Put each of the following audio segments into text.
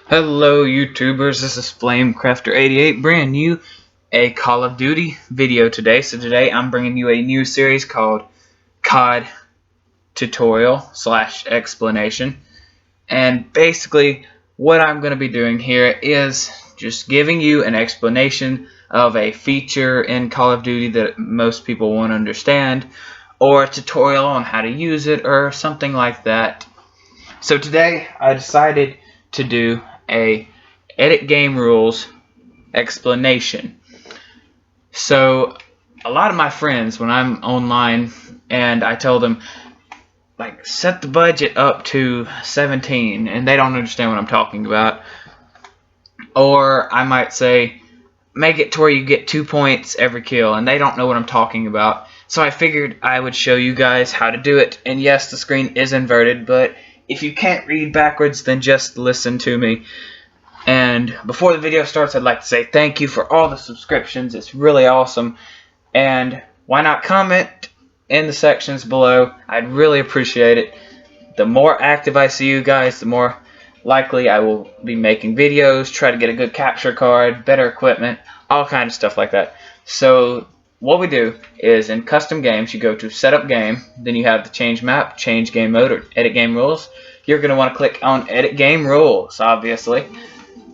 Hello YouTubers, this is Flamecrafter88, brand new a Call of Duty video today. So today I'm bringing you a new series called COD Tutorial Explanation. And basically what I'm going to be doing here is just giving you an explanation of a feature in Call of Duty that most people won't understand, or a tutorial on how to use it, or something like that. So today I decided to do a edit game rules explanation. So a lot of my friends, when I'm online and I tell them like set the budget up to 17, and they don't understand what I'm talking about, or I might say make it to where you get 2 points every kill, and they don't know what I'm talking about. So I figured I would show you guys how to do it. And yes, the screen is inverted, but if you can't read backwards, then just listen to me. And before the video starts, I'd like to say thank you for all the subscriptions. It's really awesome. And why not comment in the sections below? I'd really appreciate it. The more active I see you guys, the more likely I will be making videos, try to get a good capture card, better equipment, all kind of stuff like that. So what we do is in custom games, you go to setup game, then you have the change map, change game mode, or edit game rules. You're going to want to click on edit game rules, obviously.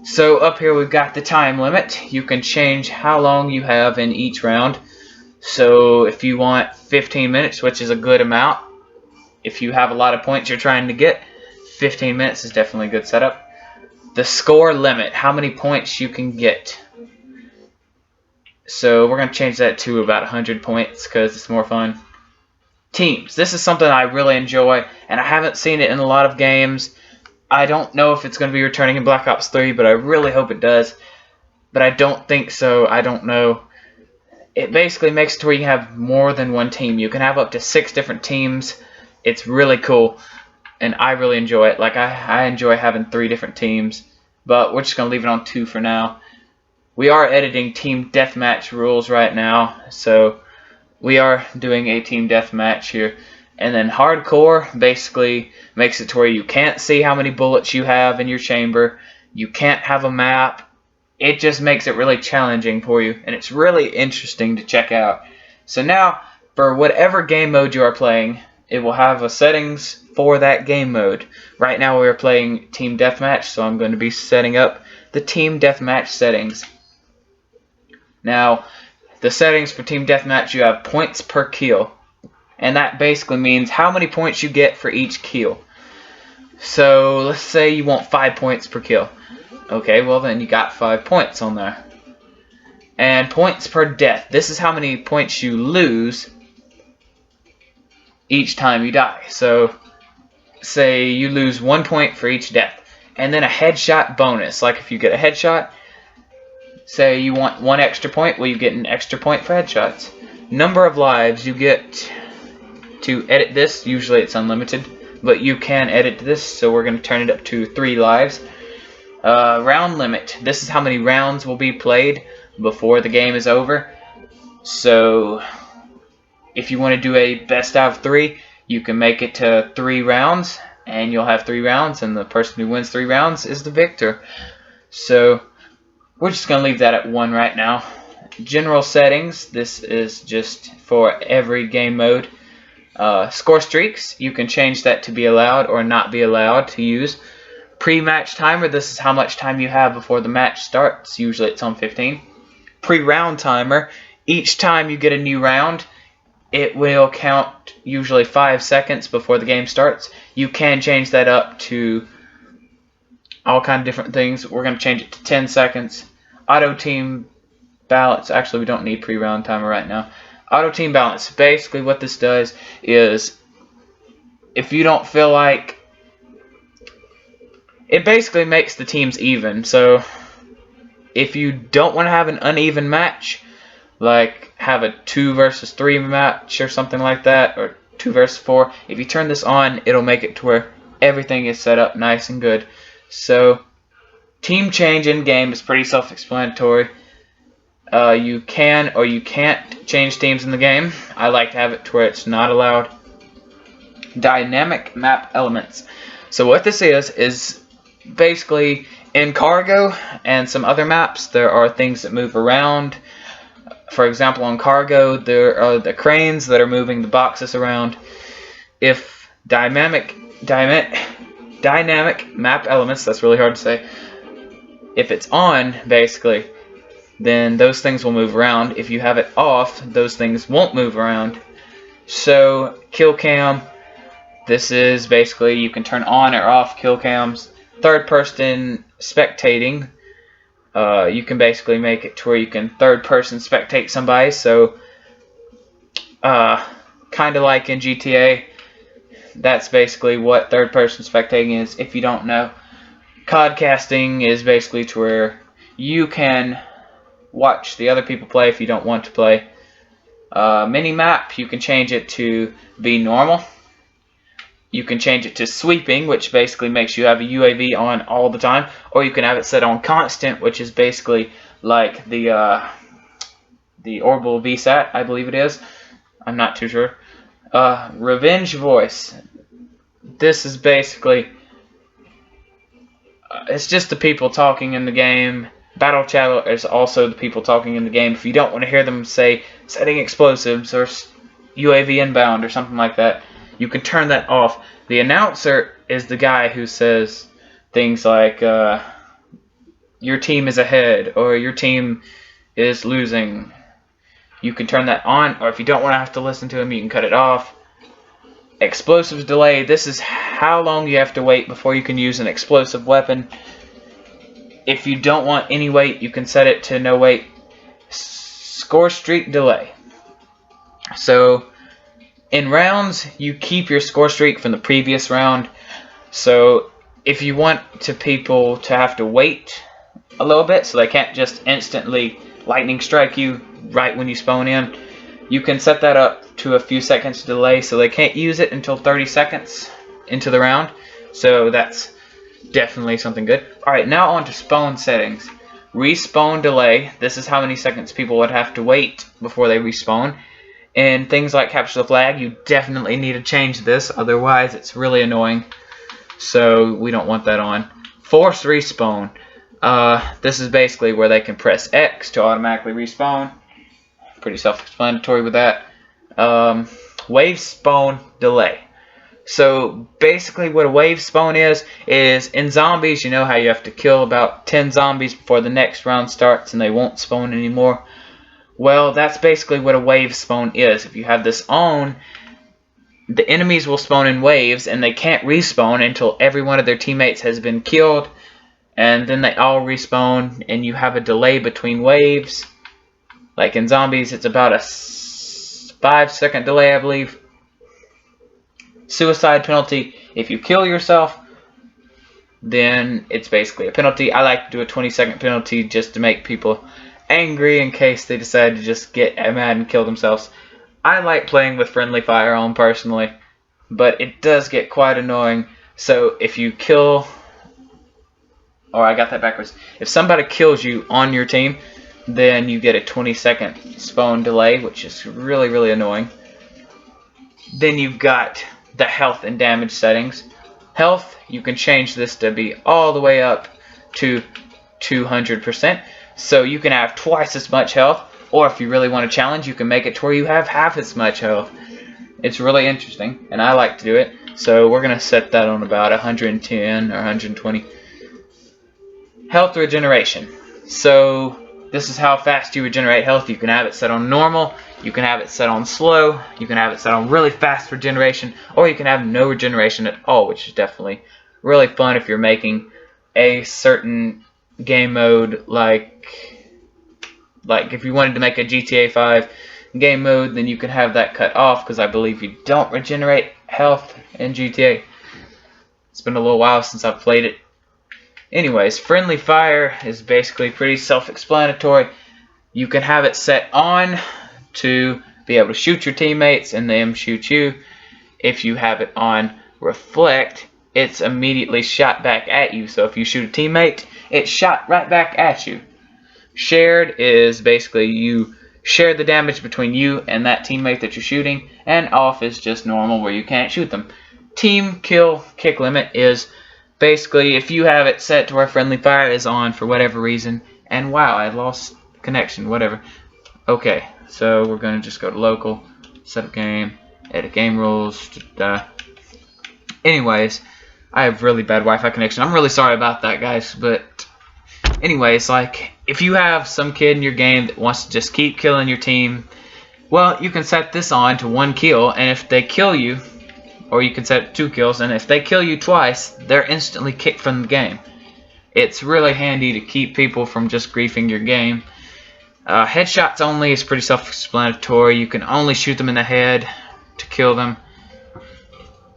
So up here we've got the time limit. You can change how long you have in each round. So if you want 15 minutes, which is a good amount, if you have a lot of points you're trying to get, 15 minutes is definitely a good setup. The score limit, how many points you can get. So we're going to change that to about 100 points because it's more fun. Teams. This is something I really enjoy, and I haven't seen it in a lot of games. I don't know if it's going to be returning in Black Ops 3, but I really hope it does. But I don't think so. I don't know. It basically makes it to where you have more than one team. You can have up to 6 different teams. It's really cool, and I really enjoy it. Like I enjoy having 3 different teams, but we're just going to leave it on 2 for now. We are editing team deathmatch rules right now, so we are doing a team deathmatch here. And then hardcore basically makes it to where you can't see how many bullets you have in your chamber. You can't have a map. It just makes it really challenging for you, and it's really interesting to check out. So now, for whatever game mode you are playing, it will have a settings for that game mode. Right now we are playing team deathmatch, so I'm going to be setting up the team deathmatch settings. Now, the settings for team deathmatch, you have points per kill. And that basically means how many points you get for each kill. So let's say you want 5 points per kill. Okay, well then you got 5 points on there. And points per death. This is how many points you lose each time you die. So say you lose 1 point for each death. And then a headshot bonus. Like if you get a headshot, say you want 1 extra point, well you get an extra point for headshots. Number of lives you get to edit this. Usually it's unlimited, but you can edit this, so we're going to turn it up to 3 lives. Round limit. This is how many rounds will be played before the game is over. So if you want to do a best out of 3, you can make it to 3 rounds, and you'll have 3 rounds, and the person who wins 3 rounds is the victor. So we're just going to leave that at 1 right now. General settings. This is just for every game mode. Score streaks, you can change that to be allowed or not be allowed to use. Pre-match timer, this is how much time you have before the match starts. Usually it's on 15. Pre-round timer, each time you get a new round, it will count usually 5 seconds before the game starts. You can change that up to all kind of different things. We're going to change it to 10 seconds. Auto team balance, actually we don't need pre-round timer right now. Auto team balance. Basically what this does is if you don't feel like, it basically makes the teams even. So if you don't want to have an uneven match, like have a 2 versus 3 match or something like that, or 2 versus 4, if you turn this on, it'll make it to where everything is set up nice and good. So team change in game is pretty self-explanatory. You can or you can't change teams in the game. I like to have it to where it's not allowed. Dynamic map elements. So what this is basically In Cargo and some other maps, there are things that move around. For example, on Cargo, there are the cranes that are moving the boxes around. If dynamic map elements, that's really hard to say, if it's on, basically, then those things will move around. If you have it off, those things won't move around. So, kill cam, this is basically, you can turn on or off kill cams. Third person spectating, you can basically make it to where you can third person spectate somebody. So, kind of like in GTA, that's basically what third person spectating is. If you don't know, COD casting is basically to where you can watch the other people play if you don't want to play. Minimap, you can change it to be normal. You can change it to sweeping, which basically makes you have a UAV on all the time, or you can have it set on constant, which is basically like the orbital VSAT, I believe it is. I'm not too sure. Revenge voice. This is basically it's just the people talking in the game. Battle chat is also the people talking in the game. If you don't want to hear them say setting explosives or UAV inbound or something like that, you can turn that off. The announcer is the guy who says things like your team is ahead or your team is losing. You can turn that on, or if you don't want to have to listen to him, you can cut it off. Explosives delay. This is how long you have to wait before you can use an explosive weapon. If you don't want any wait, you can set it to no wait. Score streak delay. So in rounds, you keep your score streak from the previous round. So if you want people to have to wait a little bit, so they can't just instantly lightning strike you right when you spawn in, you can set that up to a few seconds delay, so they can't use it until 30 seconds into the round. So that's definitely something good. Alright, now on to spawn settings. Respawn delay. This is how many seconds people would have to wait before they respawn. And things like capture the flag, you definitely need to change this, otherwise it's really annoying. So we don't want that on. Force respawn. This is basically where they can press X to automatically respawn. Pretty self-explanatory with that. Wave spawn delay. So basically what a wave spawn is in zombies, you know how you have to kill about 10 zombies before the next round starts and they won't spawn anymore. Well, that's basically what a wave spawn is. If you have this on, the enemies will spawn in waves and they can't respawn until every one of their teammates has been killed, and then they all respawn and you have a delay between waves. Like in zombies, it's about a 5-second delay, I believe. Suicide penalty. If you kill yourself, then it's basically a penalty. I like to do a 20-second penalty just to make people angry in case they decide to just get mad and kill themselves. I like playing with friendly fire on personally, but it does get quite annoying. So if you kill, or I got that backwards, if somebody kills you on your team, then you get a 20-second spawn delay, which is really, really annoying. Then you've got the health and damage settings. Health, you can change this to be all the way up to 200%. So you can have twice as much health, or if you really want to challenge, you can make it to where you have half as much health. It's really interesting, and I like to do it. So we're going to set that on about 110 or 120. Health regeneration. So this is how fast you regenerate health. You can have it set on normal, you can have it set on slow, you can have it set on really fast regeneration, or you can have no regeneration at all, which is definitely really fun if you're making a certain game mode, like if you wanted to make a GTA 5 game mode, then you can have that cut off, because I believe you don't regenerate health in GTA. It's been a little while since I've played it. Anyways, friendly fire is basically pretty self-explanatory. You can have it set on to be able to shoot your teammates and them shoot you. If you have it on reflect, it's immediately shot back at you. So if you shoot a teammate, it's shot right back at you. Shared is basically you share the damage between you and that teammate that you're shooting, and off is just normal where you can't shoot them. Team kill kick limit is basically, if you have it set to where friendly fire is on for whatever reason, and wow, I lost connection, whatever. Okay, so we're going to just go to local, set up game, edit game rules. Anyways, I have really bad Wi-Fi connection. I'm really sorry about that, guys, but anyways, like, if you have some kid in your game that wants to just keep killing your team, well, you can set this on to 1 kill, and if they kill you, or you can set it to 2 kills, and if they kill you twice, they're instantly kicked from the game. It's really handy to keep people from just griefing your game. Headshots only is pretty self-explanatory. You can only shoot them in the head to kill them.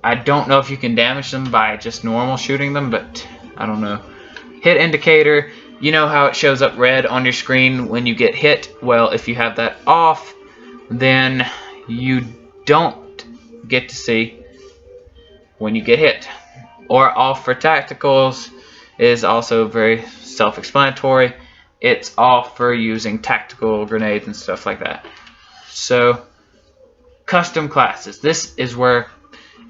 I don't know if you can damage them by just normal shooting them, but I don't know. Hit indicator, you know how it shows up red on your screen when you get hit? Well, if you have that off, then you don't get to see when you get hit. Or off for tacticals is also very self-explanatory. It's off for using tactical grenades and stuff like that. So, custom classes. This is where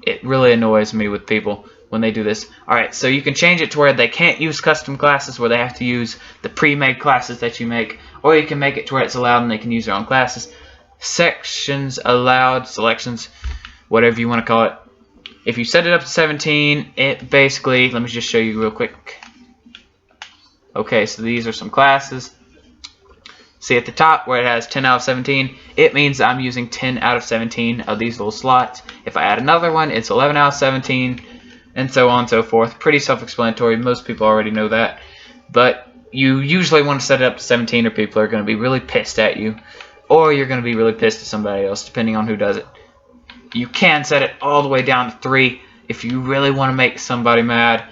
it really annoys me with people when they do this. Alright, so you can change it to where they can't use custom classes, where they have to use the pre-made classes that you make, or you can make it to where it's allowed and they can use their own classes. Sections allowed, selections, whatever you want to call it. If you set it up to 17, it basically, let me just show you real quick. Okay, so these are some classes. See at the top where it has 10 out of 17, it means I'm using 10 out of 17 of these little slots. If I add another one, it's 11 out of 17, and so on and so forth. Pretty self-explanatory. Most people already know that. But you usually want to set it up to 17 or people are going to be really pissed at you. Or you're going to be really pissed at somebody else, depending on who does it. You can set it all the way down to 3 if you really want to make somebody mad.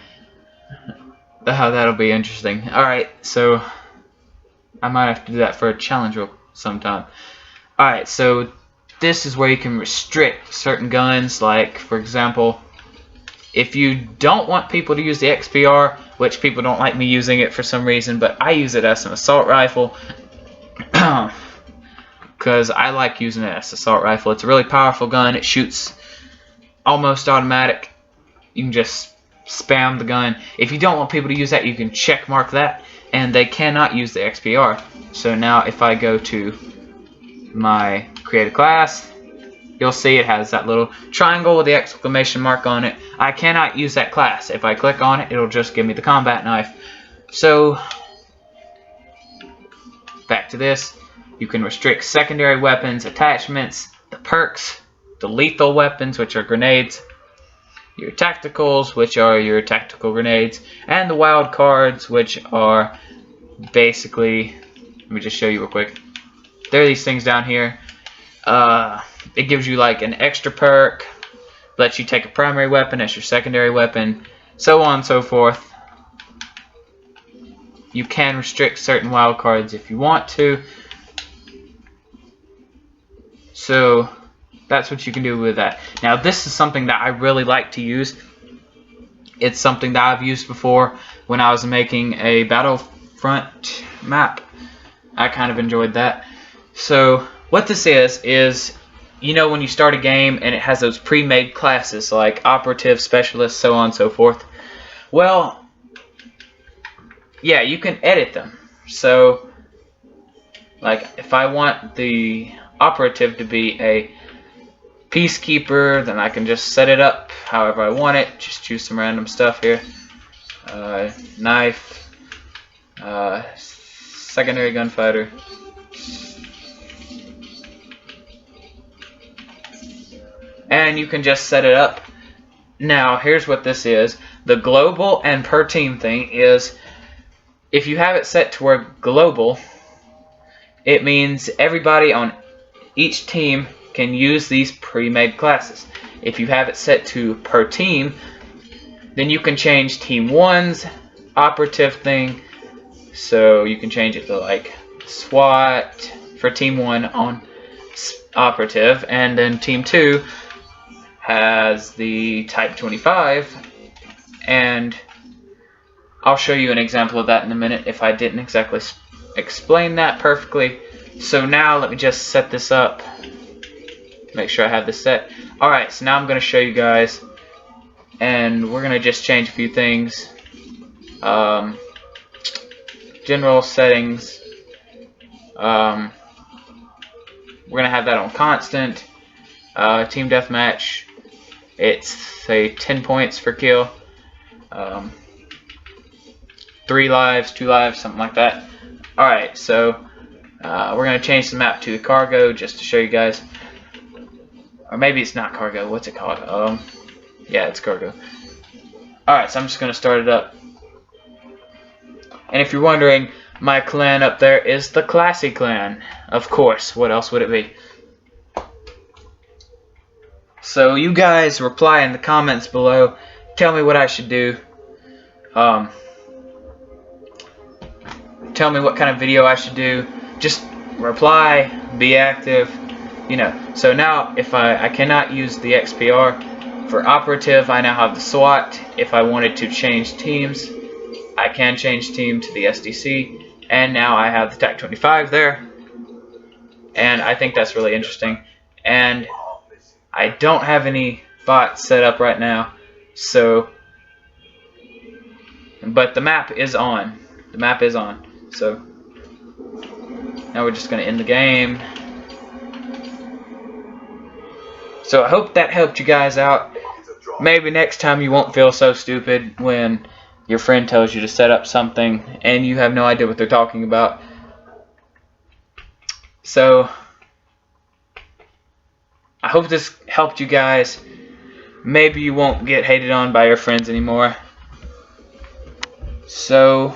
That'll be interesting. Alright, so I might have to do that for a challenge sometime. Alright, so this is where you can restrict certain guns. Like, for example, if you don't want people to use the XPR, which people don't like me using it for some reason, but I use it as an assault rifle because I like using it as an assault rifle. It's a really powerful gun. It shoots almost automatic. You can just spam the gun. If you don't want people to use that, you can check mark that, and they cannot use the XPR. So now if I go to my create a class, you'll see it has that little triangle with the exclamation mark on it. I cannot use that class. If I click on it, it'll just give me the combat knife. So back to this, you can restrict secondary weapons, attachments, the perks, the lethal weapons, which are grenades, your tacticals, which are your tactical grenades, and the wild cards, which are basically, let me just show you real quick. There are these things down here. It gives you like an extra perk, lets you take a primary weapon as your secondary weapon, so on and so forth. You can restrict certain wild cards if you want to. So that's what you can do with that. Now this is something that I really like to use. It's something that I've used before when I was making a Battlefront map. I kind of enjoyed that. So what this is, you know, when you start a game and it has those pre-made classes like operative, specialist, so on and so forth. Well, yeah, you can edit them. So like if I want the operative to be a peacekeeper, then I can just set it up however I want it. Just choose some random stuff here. Knife, secondary gunfighter, and you can just set it up. Now here's what this is. The global and per team thing is, if you have it set to where global, it means everybody on each team can use these pre-made classes. If you have it set to per team, then you can change team 1's operative thing. So you can change it to like SWAT for team 1 on operative, and then team 2 has the type 25, and I'll show you an example of that in a minute if I didn't exactly explain that perfectly. So now let me just set this up. Make sure I have this set. Alright, so now I'm going to show you guys and we're gonna just change a few things. General settings. We're gonna have that on constant. Team deathmatch. It's say 10 points for kill. 3 lives, 2 lives, something like that. Alright, so we're going to change the map to cargo just to show you guys. Or maybe it's not cargo. What's it called? Yeah, it's cargo. Alright, so I'm just going to start it up. And if you're wondering, my clan up there is the Classy clan. Of course, what else would it be? So you guys reply in the comments below. Tell me what I should do. Tell me what kind of video I should do. Just reply, be active, you know. So now if I cannot use the XPR for operative, I now have the SWAT. If I wanted to change teams, I can change team to the SDC, and now I have the TAC 25 there, and I think that's really interesting. And I don't have any bots set up right now, so but the map is on. The map is on. So now we're just going to end the game. So I hope that helped you guys out. Maybe next time you won't feel so stupid when your friend tells you to set up something and you have no idea what they're talking about. So I hope this helped you guys. Maybe you won't get hated on by your friends anymore. So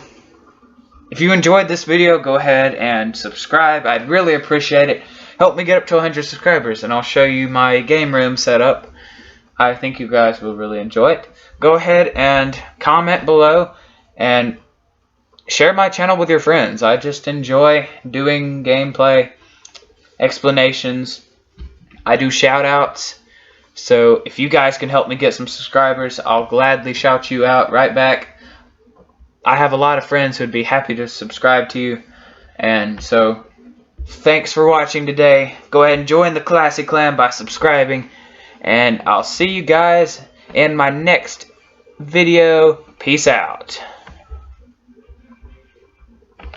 if you enjoyed this video, go ahead and subscribe. I'd really appreciate it. Help me get up to 100 subscribers, and I'll show you my game room setup. I think you guys will really enjoy it. Go ahead and comment below and share my channel with your friends. I just enjoy doing gameplay explanations. I do shout outs. So if you guys can help me get some subscribers, I'll gladly shout you out right back. I have a lot of friends who would be happy to subscribe to you. And so, thanks for watching today. Go ahead and join the Classy Clan by subscribing. And I'll see you guys in my next video. Peace out.